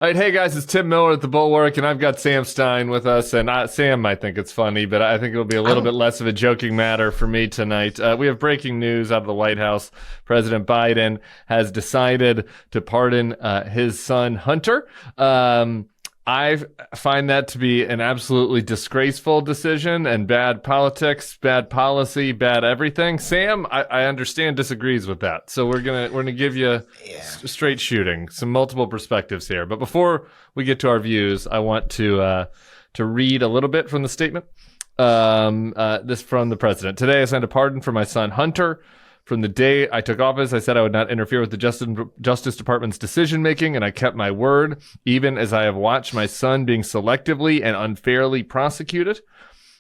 All right, hey guys, it's Tim Miller at the Bulwark, and I've got Sam Stein with us. And Sam might think it's funny, but I think it'll be a little bit less of a joking matter for me tonight. We have breaking news out of the White House. President Biden has decided to pardon his son, Hunter. I find that to be an absolutely disgraceful decision and bad politics, bad policy, bad everything. Sam, I understand, disagrees with that. So we're gonna give you straight shooting, some multiple perspectives here. But before we get to our views, I want to read a little bit from the statement. This from the president. Today, I signed a pardon for my son Hunter. From the day I took office, I said I would not interfere with the Justice Department's decision-making, and I kept my word, even as I have watched my son being selectively and unfairly prosecuted.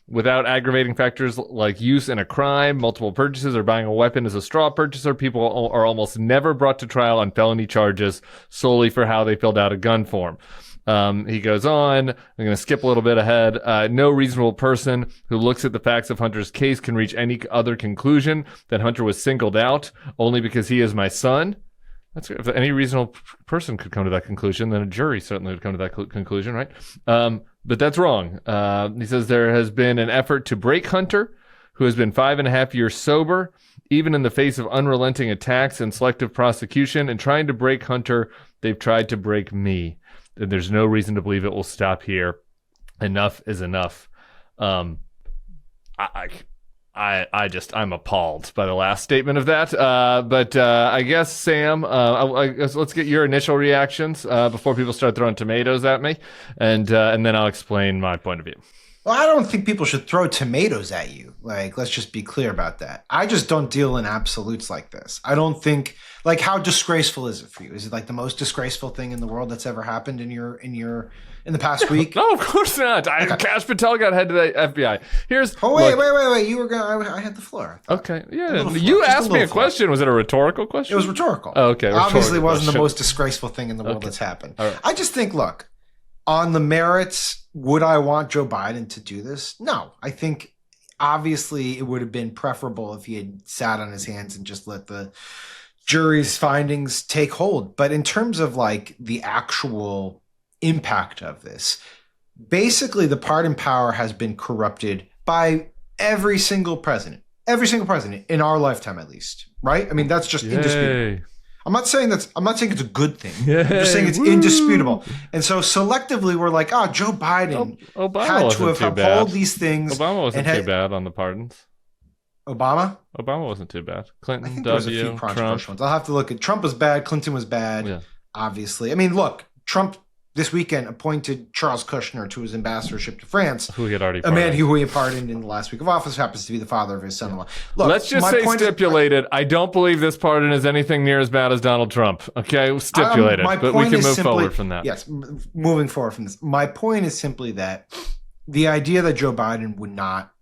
Without aggravating factors like use in a crime, multiple purchases, or buying a weapon as a straw purchaser, people are almost never brought to trial on felony charges solely for how they filled out a gun form. He goes on, I'm going to skip a little bit ahead. No reasonable person who looks at the facts of Hunter's case can reach any other conclusion than Hunter was singled out only because he is my son. If any reasonable person could come to that conclusion, then a jury certainly would come to that conclusion, right? But that's wrong. He says there has been an effort to break Hunter, who has been 5.5 years sober, even in the face of unrelenting attacks and selective prosecution. And trying to break Hunter, they've tried to break me. And there's no reason to believe it will stop here. Enough is enough. I'm appalled by the last statement of that. But I guess, Sam, I guess let's get your initial reactions before people start throwing tomatoes at me, and then I'll explain my point of view. Well, I don't think people should throw tomatoes at you. Like, let's just be clear about that. I just don't deal in absolutes like this. I don't think, like, how disgraceful is it for you? Is it like the most disgraceful thing in the world that's ever happened in the past week? No, of course not. Okay. Kash Patel got head to the FBI. Wait. You were going. I had the floor. Okay, yeah. You asked me a question. Was it a rhetorical question? It was rhetorical. Oh, okay. Obviously, it wasn't the most disgraceful thing in the world that's happened. Right. I just think, look, on the merits, would I want Joe Biden to do this? No. I think obviously it would have been preferable if he had sat on his hands and just let the jury's findings take hold. But in terms of like the actual impact of this, basically the pardon power has been corrupted by every single president in our lifetime, at least. Right? I mean, that's just indisputable. I'm not saying it's a good thing. I'm just saying it's indisputable. And so selectively we're like, Joe Biden had to have upheld these things. Obama wasn't too bad on the pardons. Obama wasn't too bad. Clinton, I think there was a few controversial ones. I'll have to look at. Trump was bad. Clinton was bad. Obviously. I mean, look, Trump this weekend appointed Charles Kushner to his ambassadorship to France, who he had already pardoned. A man who he pardoned in the last week of office, happens to be the father of his son-in-law. Look, let's just say stipulated. I don't believe this pardon is anything near as bad as Donald Trump. Okay, stipulated, but we can move forward from that. Yes, moving forward from this. My point is simply that the idea that Joe Biden would not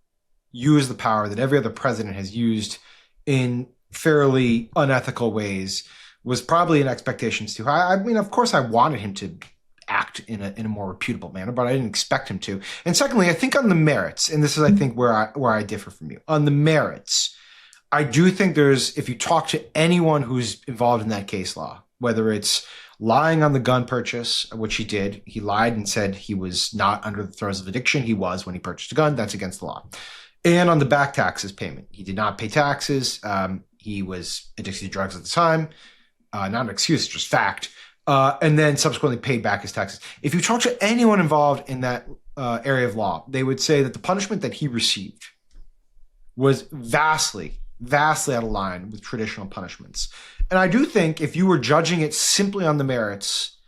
use the power that every other president has used in fairly unethical ways was probably an expectation too high. I mean, of course, I wanted him to act in a more reputable manner, but I didn't expect him to. And secondly, I think on the merits, and this is, I think, where I differ from you. On the merits, I do think if you talk to anyone who's involved in that case law, whether it's lying on the gun purchase, which he did, he lied and said he was not under the throes of addiction. He was when he purchased a gun. That's against the law. And on the back taxes payment, he did not pay taxes. He was addicted to drugs at the time. Not an excuse, just fact. And then subsequently paid back his taxes. If you talk to anyone involved in that area of law, they would say that the punishment that he received was vastly out of line with traditional punishments. And I do think if you were judging it simply on the merits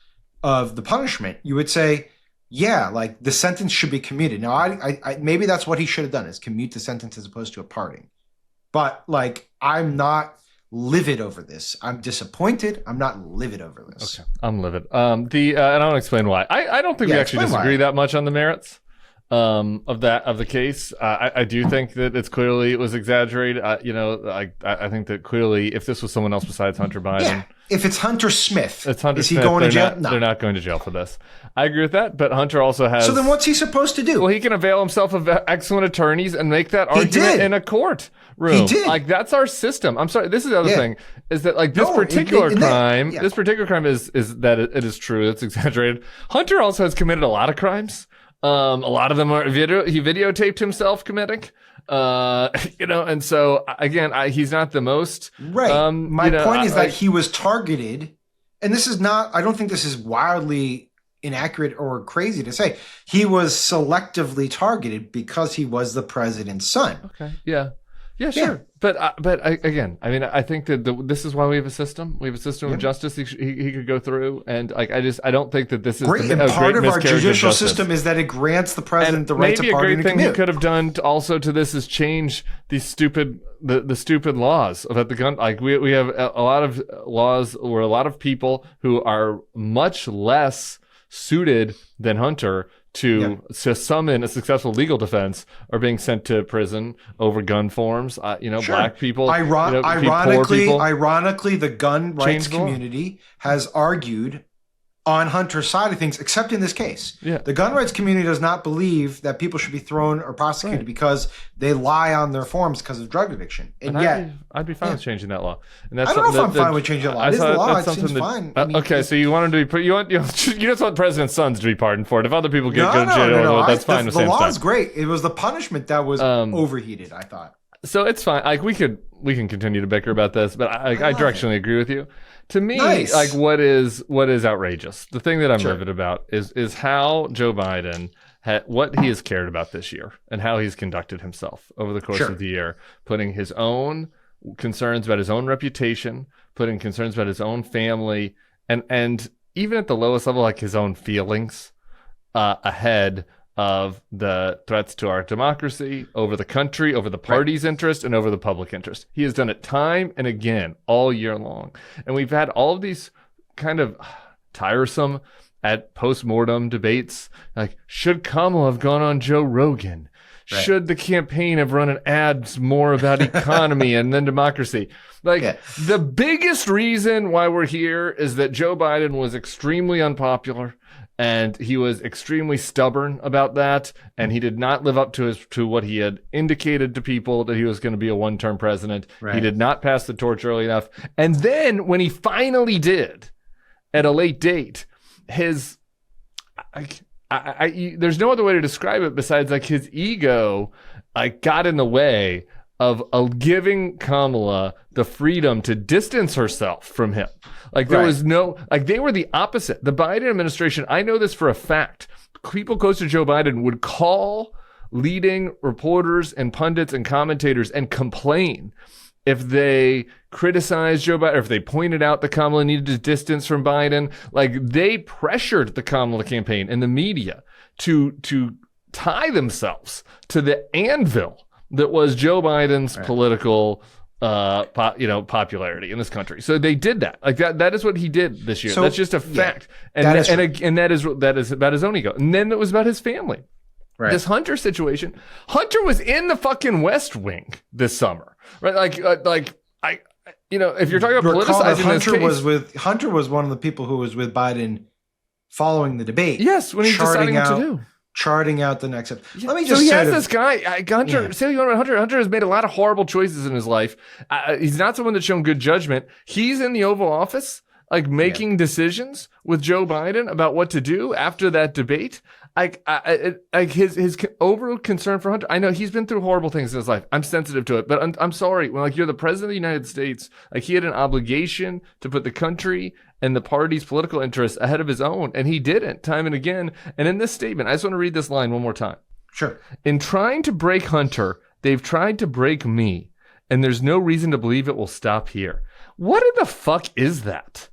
of the punishment, you would say, yeah, like the sentence should be commuted. Now, I maybe that's what he should have done, is commute the sentence as opposed to a pardoning. But like, I'm not livid over this. I'm disappointed. I'm not livid over this. Okay, I'm livid. And I'll explain why. I don't think we actually disagree that much on the merits. of the case. I do think that it was exaggerated. I think that clearly, if this was someone else besides Hunter Biden, Yeah. If it's Hunter Smith, is he going to jail? They're not going to jail for this. I agree with that, but Hunter also has. So then, what's he supposed to do? Well, he can avail himself of excellent attorneys and make that argument in a court room. He did. Like, that's our system. I'm sorry. This is the other thing, is that like this No, particular crime. yeah. This particular crime is that it is true. It's exaggerated. Hunter also has committed a lot of crimes. A lot of them are he videotaped himself committing. And so again, he's not the most right. My point is that he was targeted, and this is not. I don't think this is wildly inaccurate or crazy to say. He was selectively targeted because he was the president's son. Okay. Yeah. Yeah, sure. Yeah. But again, I mean, I think that this is why we have a system. We have a system of justice he could go through, and like I don't think that this is great. And part of our judicial system is that it grants the president the right to pardon and commute. Maybe a great thing he could have done also to this is change these stupid laws about the gun. Like we have a lot of laws where a lot of people who are much less suited than Hunter to summon a successful legal defense are being sent to prison over gun forms. Sure. Black people. Ironically, the gun rights community has argued on Hunter's side of things, except in this case. Yeah. The gun rights community does not believe that people should be thrown or prosecuted because they lie on their forms because of drug addiction. And yet, I'd be fine with changing that law. And that's I don't know if I'm fine with changing that law. It is the law. It seems fine. Okay, so you want him to be you just want the president's sons to be pardoned for it. If other people go to jail, that's fine with Sam Stein. The law is great. It was the punishment that was overheated, I thought. So it's fine. Like we can continue to bicker about this, but I directionally agree with you. To me, like what is outrageous? The thing that I'm livid about is how Joe Biden what he has cared about this year and how he's conducted himself over the course of the year, putting his own concerns about his own reputation, putting concerns about his own family, and even at the lowest level, like his own feelings ahead of the threats to our democracy, over the country, over the party's interest, and over the public interest. He has done it time and again all year long. And we've had all of these kind of tiresome at post-mortem debates, like, should Kamala have gone on Joe Rogan? Right. Should the campaign have run an ads more about economy and then democracy? The biggest reason why we're here is that Joe Biden was extremely unpopular. And he was extremely stubborn about that, and he did not live up to what he had indicated to people that he was going to be a one-term president. Right. He did not pass the torch early enough. And then when he finally did, at a late date, his there's no other way to describe it besides like his ego got in the way of giving Kamala the freedom to distance herself from him. Like there was no, like they were the opposite. The Biden administration, I know this for a fact. People close to Joe Biden would call leading reporters and pundits and commentators and complain if they criticized Joe Biden, or if they pointed out that Kamala needed to distance from Biden. Like they pressured the Kamala campaign and the media to tie themselves to the anvil that was Joe Biden's political popularity in this country. So they did that. Like that is what he did this year. So, that's just a fact. And that is about his own ego. And then it was about his family. Right. This Hunter situation. Hunter was in the fucking West Wing this summer. Right? If you're talking about politicizing this case, Hunter was one of the people who was with Biden following the debate. Yes, when he's deciding what to do. Charting out the next step. Let me just say this guy, Hunter. Say what you want about Hunter. Hunter has made a lot of horrible choices in his life. He's not someone that's shown good judgment. He's in the Oval Office, making decisions with Joe Biden about what to do after that debate. His overall concern for Hunter. I know he's been through horrible things in his life. I'm sensitive to it, but I'm sorry. When you're the president of the United States, he had an obligation to put the country and the party's political interests ahead of his own, and he didn't time and again. And in this statement, I just want to read this line one more time. Sure. In trying to break Hunter, they've tried to break me, and there's no reason to believe it will stop here. What in the fuck is that?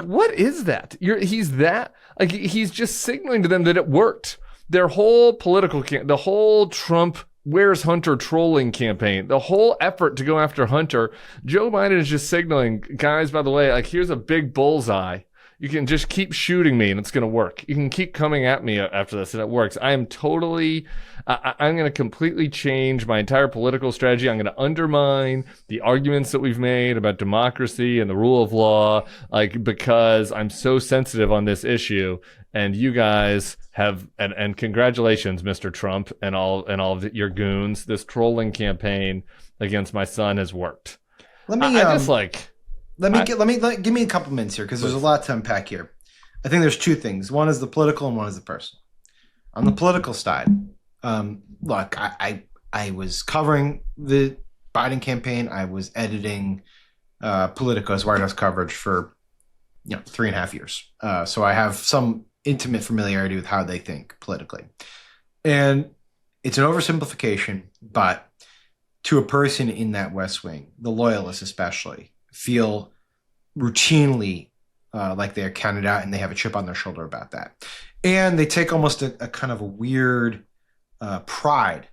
What is that? He's just signaling to them that it worked. Their whole the whole Trump where's Hunter trolling campaign, the whole effort to go after Hunter, Joe Biden is just signaling, guys, by the way, here's a big bullseye. You can just keep shooting me and it's going to work. You can keep coming at me after this and it works. I'm going to completely change my entire political strategy. I'm going to undermine the arguments that we've made about democracy and the rule of law, like, because I'm so sensitive on this issue. And you guys have, and congratulations, Mr. Trump and all of your goons. This trolling campaign against my son has worked. Let me give me a couple minutes here because there's a lot to unpack here. I think there's two things. One is the political and one is the personal. On the political side, look, I was covering the Biden campaign. I was editing Politico's White House coverage for 3.5 years. So I have some intimate familiarity with how they think politically. And it's an oversimplification, but to a person in that West Wing, the loyalists especially, feel routinely like they're counted out and they have a chip on their shoulder about that. And they take almost a kind of a weird pride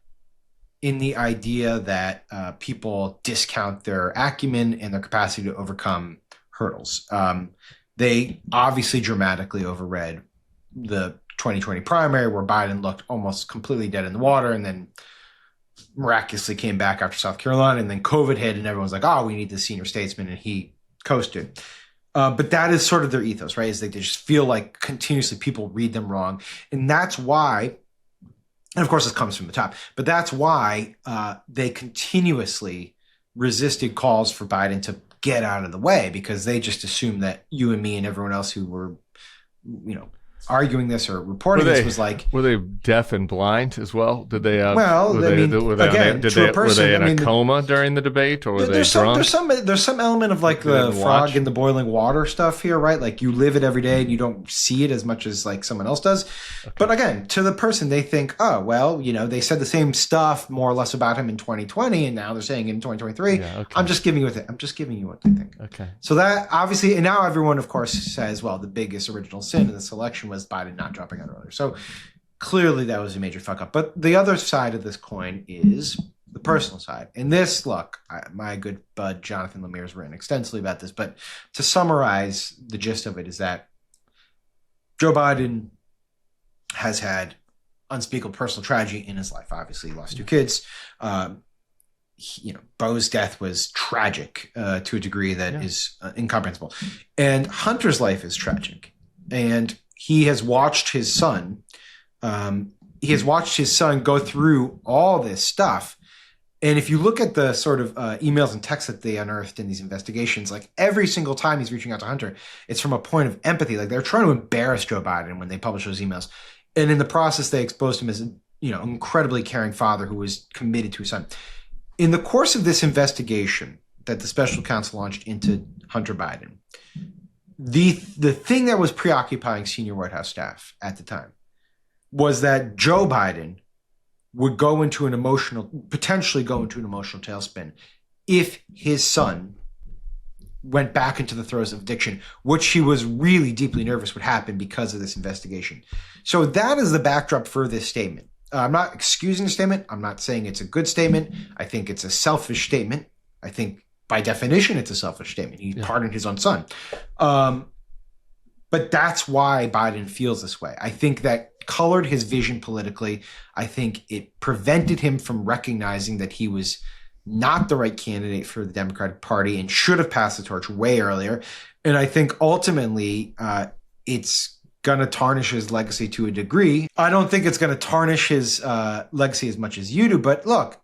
in the idea that people discount their acumen and their capacity to overcome hurdles. They obviously dramatically overread the 2020 primary where Biden looked almost completely dead in the water and then miraculously came back after South Carolina, and then COVID hit and everyone's like, oh, we need the senior statesman, and he coasted. But that is sort of their ethos, right? Is they just feel like continuously people read them wrong. And that's why, and of course this comes from the top, but that's why they continuously resisted calls for Biden to get out of the way, because they just assumed that you and me and everyone else who were, arguing this or reporting this was like, were they deaf and blind as well? Did they have? Well, were they in a coma during the debate, or were they drunk? There's some element of like the frog in the boiling water stuff here, right? Like you live it every day and you don't see it as much as like someone else does. Okay. But again, to the person, they think, oh well, they said the same stuff more or less about him in 2020, and now they're saying it in 2023. Yeah, okay. I'm just giving you what they think. Okay. So that obviously, and now everyone, of course, says, well, the biggest original sin in this election was Biden not dropping out earlier. So clearly that was a major fuck up. But the other side of this coin is the personal side. And this, look, my good bud Jonathan Lemire has written extensively about this, but to summarize the gist of it is that Joe Biden has had unspeakable personal tragedy in his life. Obviously, he lost 2 kids. Bo's death was tragic to a degree that is incomprehensible. And Hunter's life is tragic. And he has watched his son. Go through all this stuff. And if you look at the sort of emails and texts that they unearthed in these investigations, like every single time he's reaching out to Hunter, it's from a point of empathy. Like they're trying to embarrass Joe Biden when they publish those emails. And in the process, they exposed him as an incredibly caring father who was committed to his son. In the course of this investigation that the special counsel launched into Hunter Biden, the thing that was preoccupying senior White House staff at the time was that Joe Biden would potentially go into an emotional tailspin if his son went back into the throes of addiction, which he was really deeply nervous would happen because of this investigation. So that is the backdrop for this statement. I'm not excusing the statement. I'm not saying it's a good statement. I think it's a selfish statement. I think by definition, it's a selfish statement. He pardoned his own son. But that's why Biden feels this way. I think that colored his vision politically. I think it prevented him from recognizing that he was not the right candidate for the Democratic Party and should have passed the torch way earlier. And I think ultimately it's going to tarnish his legacy to a degree. I don't think it's going to tarnish his legacy as much as you do. But look,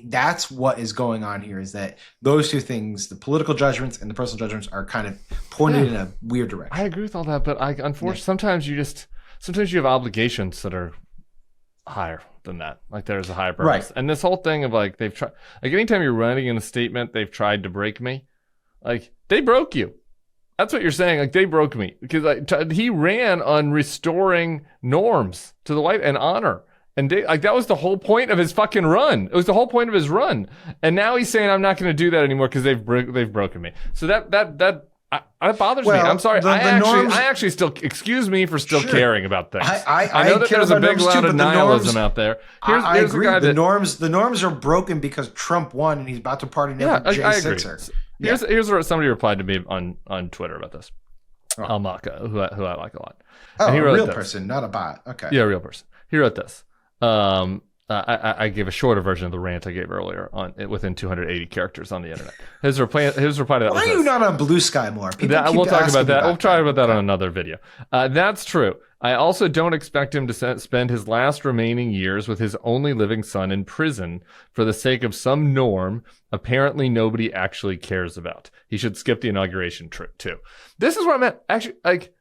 that's what is going on here, is that those two things, the political judgments and the personal judgments, are kind of pointed in a weird direction. I agree with all that, but unfortunately, sometimes you have obligations that are higher than that. Like there's a higher purpose. Right. And this whole thing of like, they've tried, like anytime you're running in a statement, they've tried to break me. Like they broke you. That's what you're saying. Like they broke me because he ran on restoring norms to the white and honor. And that was the whole point of his fucking run. It was the whole point of his run. And now he's saying, I'm not going to do that anymore because they've broken me. So that bothers me. I'm sorry. I actually still, excuse me for still caring about things. I know that there's a big loud of nihilism out there. I agree. The norms are broken because Trump won and he's about to pardon every J6er. Here's what somebody replied to me on Twitter about this. Almaka, who I like a lot. Oh, And he a wrote real this. person, not a bot. Okay. Yeah, a real person. He wrote this. I gave a shorter version of the rant I gave earlier on within 280 characters on the internet. His reply to that Why was are you not on Blue Sky more? we'll talk about that. We'll talk about that okay. on another video. That's true. I also don't expect him to spend his last remaining years with his only living son in prison for the sake of some norm apparently nobody actually cares about. He should skip the inauguration trip too. This is what I meant. Actually, like,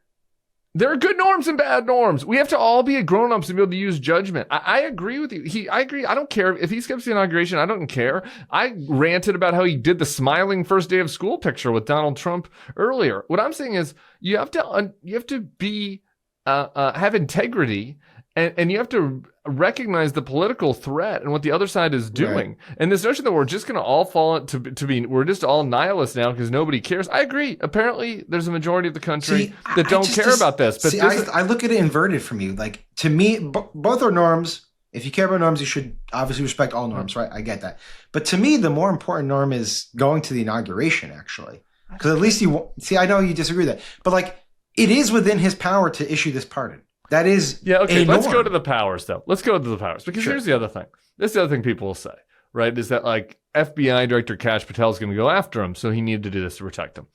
there are good norms and bad norms. We have to all be grown-ups to be able to use judgment. I agree with you. I agree. I don't care. If he skips the inauguration, I don't care. I ranted about how he did the smiling first day of school picture with Donald Trump earlier. What I'm saying is you have to be have integrity, and you have to recognize the political threat and what the other side is doing. Right. And this notion that we're just going to all fall to be, we're just all nihilists now because nobody cares. I agree. Apparently, there's a majority of the country that don't care about this. But I look at it inverted from you. Like, to me, both are norms. If you care about norms, you should obviously respect all norms, right? I get that. But to me, the more important norm is going to the inauguration, actually. Because at least I know you disagree with that. But, like, it is within his power to issue this pardon. That is okay. a Let's norm. go to the powers, though. Let's go to the powers, because here's the other thing. This is the other thing people will say, right? Is that, like, FBI Director Kash Patel is going to go after him, so he needed to do this to protect him.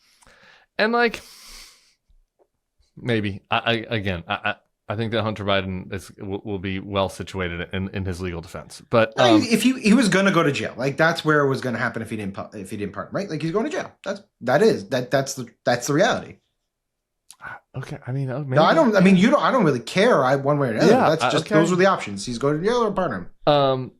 And, like, maybe I think that Hunter Biden will be well situated in his legal defense. But if he was going to go to jail, like, that's where it was going to happen if he didn't pardon, right? Like, he's going to jail. That's the reality. Okay, I mean, maybe. No, I don't. I mean, you don't. I don't really care. One way or the other. Yeah, that's just those are the options. He's going to jail or pardon him.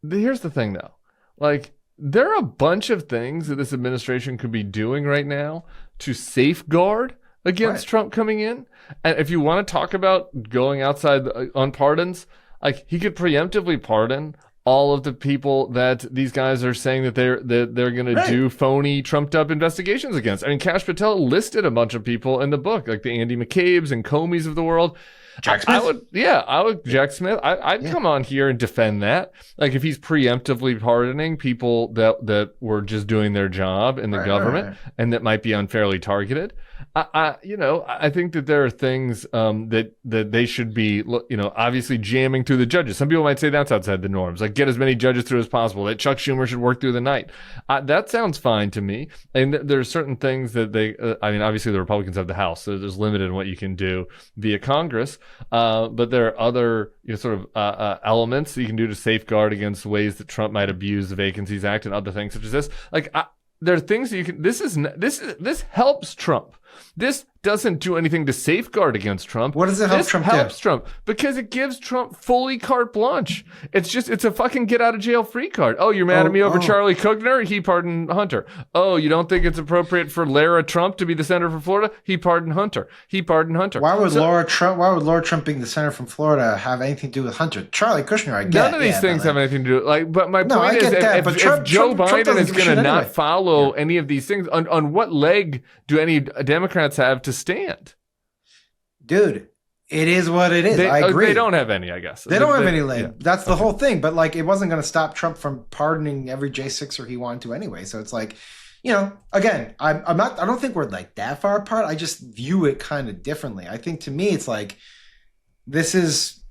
Here's the thing, though. Like, there are a bunch of things that this administration could be doing right now to safeguard against Trump coming in. And if you want to talk about going outside on pardons, like, he could preemptively pardon all of the people that these guys are saying that they're going to do phony, trumped-up investigations against. I mean, Kash Patel listed a bunch of people in the book, like the Andy McCabe's and Comeys of the world. Jack Smith? I would Jack Smith. I'd come on here and defend that. Like, if he's preemptively pardoning people that were just doing their job in the government and that might be unfairly targeted. I think that there are things that they should be, obviously jamming through the judges. Some people might say that's outside the norms. Like, get as many judges through as possible. That Chuck Schumer should work through the night. That sounds fine to me. And there are certain things that obviously the Republicans have the House, so there's limited in what you can do via Congress. But there are other elements that you can do to safeguard against ways that Trump might abuse the Vacancies Act and other things such as this. Like, there are things that you can. This helps Trump. This doesn't do anything to safeguard against Trump. What does it help Trump do? This helps Trump because it gives Trump fully carte blanche. It's a fucking get out of jail free card. Oh, you're mad at me over Charlie Kushner? He pardoned Hunter. Oh, you don't think it's appropriate for Lara Trump to be the senator from Florida? He pardoned Hunter. Why would Laura Trump being the senator from Florida have anything to do with Hunter? Charlie Kushner, I get. None of these things have anything to do with, but my point is, if Joe Biden is going to not follow any of these things, on what leg do any Democrats have to stand? Dude, it is what it is. I agree. They don't have any, I guess. They don't have any leg. Yeah. That's the whole thing. But, like, it wasn't going to stop Trump from pardoning every J6er he wanted to anyway. So it's like, again, I don't think we're, like, that far apart. I just view it kind of differently. I think, to me, it's like, this is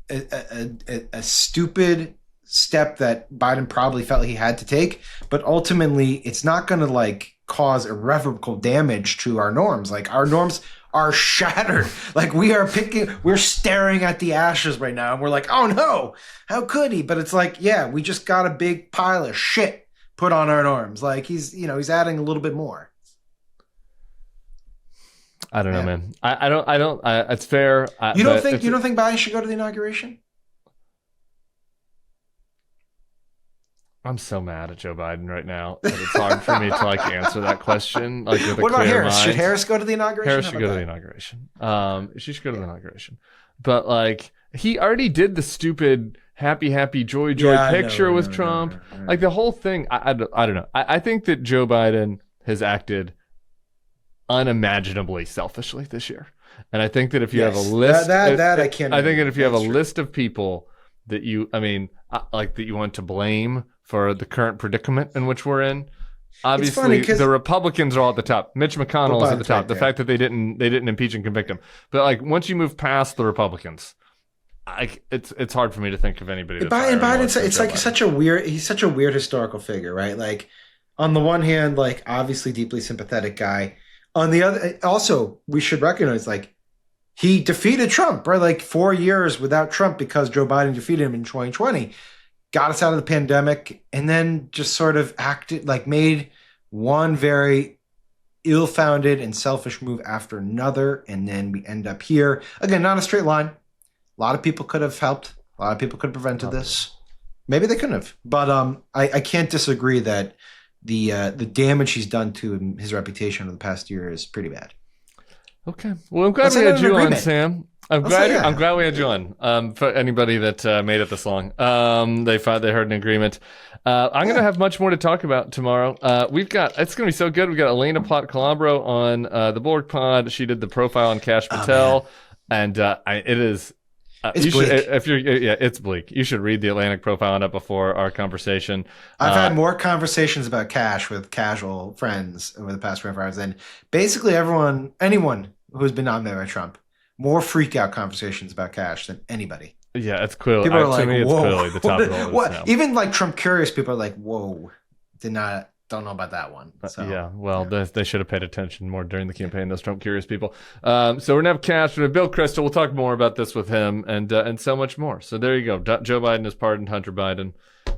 a stupid step that Biden probably felt he had to take. But ultimately, it's not going to, like, cause irreparable damage to our norms. Like, our norms are shattered. Like, we're staring at the ashes right now, and we're like, oh no, how could he? But it's like, yeah, we just got a big pile of shit put on our norms. Like, he's adding a little bit more. I don't know, man. I don't. It's fair. You don't think Biden should go to the inauguration? I'm so mad at Joe Biden right now that it's hard for me to, like, answer that question. Like, with what a about clear Harris? mind. Should Harris go to the inauguration? Harris should go to the inauguration. She should go to the inauguration. But, like, he already did the stupid happy joy picture with Trump. Like, the whole thing. I don't know. I think that Joe Biden has acted unimaginably selfishly this year, and I think that if you have a list, I can't. I think that if you have a list of people that you want to blame for the current predicament in which we're in, Obviously, 'cause- the Republicans are all at the top. Mitch McConnell is at the Biden's top. right The there. fact that they didn't impeach and convict him, but like once you move past the Republicans, it's hard for me to think of anybody. That's higher Biden's than it's Joe like Biden. he's such a weird historical figure, right? Like on the one hand, like obviously deeply sympathetic guy. On the other, also we should recognize like he defeated Trump, right? Like 4 years without Trump because Joe Biden defeated him in 2020, got us out of the pandemic, and then just sort of acted like made one very ill-founded and selfish move after another, and then we end up here again. Not a straight line. A lot of people could have helped. A lot of people could have prevented this. Maybe they couldn't have. But I can't disagree that the damage he's done to his reputation over the past year is pretty bad. Okay. Well, I'm glad Let's we end had on an you on, agreement. Sam. I'm glad we had you on. For anybody that made it this long, they heard an agreement. I'm going to have much more to talk about tomorrow. It's going to be so good. We've got Elena Plott Calabro on the Bulwark Pod. She did the profile on Cash Patel, and it is. It's bleak. It's bleak. You should read the Atlantic profile on it before our conversation. I've had more conversations about Cash with casual friends over the past 24 hours than basically anyone who's been nominated by Trump. More freak out conversations about Cash than anybody. Yeah, it's clearly. People are like, to me, it's whoa. clearly the top of the list now. Even like Trump curious people are like, whoa, don't know about that one. So. Yeah, well, they should have paid attention more during the campaign, those Trump curious people. So we're going to have Cash, we're going to have Bill Kristol. We'll talk more about this with him and so much more. So there you go. Joe Biden has pardoned Hunter Biden.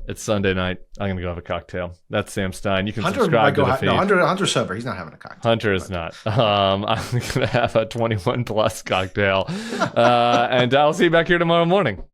It's Sunday night. I'm going to go have a cocktail. That's Sam Stein. You can subscribe to the feed. Hunter's sober. He's not having a cocktail. Hunter is not. I'm going to have a 21 plus cocktail. And I'll see you back here tomorrow morning.